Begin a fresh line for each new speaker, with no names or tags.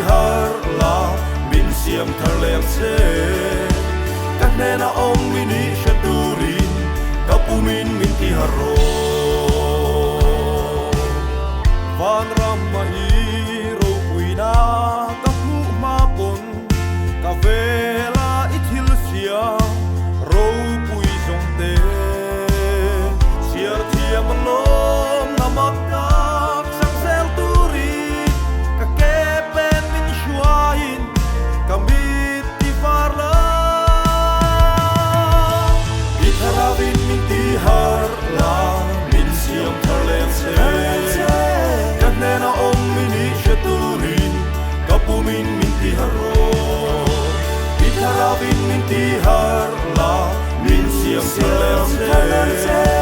har la min siam thar lem se các nè na om mini shaturin kapumin min ti haro van ram ma hi ro puina kapu ma pon ka vela ithil sia ro pui jong te siar thiam lom namak ka sang sel turi ka ke pen min shuain kamit ti farla itharavin min ti har la min siam tharlem se các nena om mini shaturin kapumin min ti haro itharavin min ti har la min siam tharlem se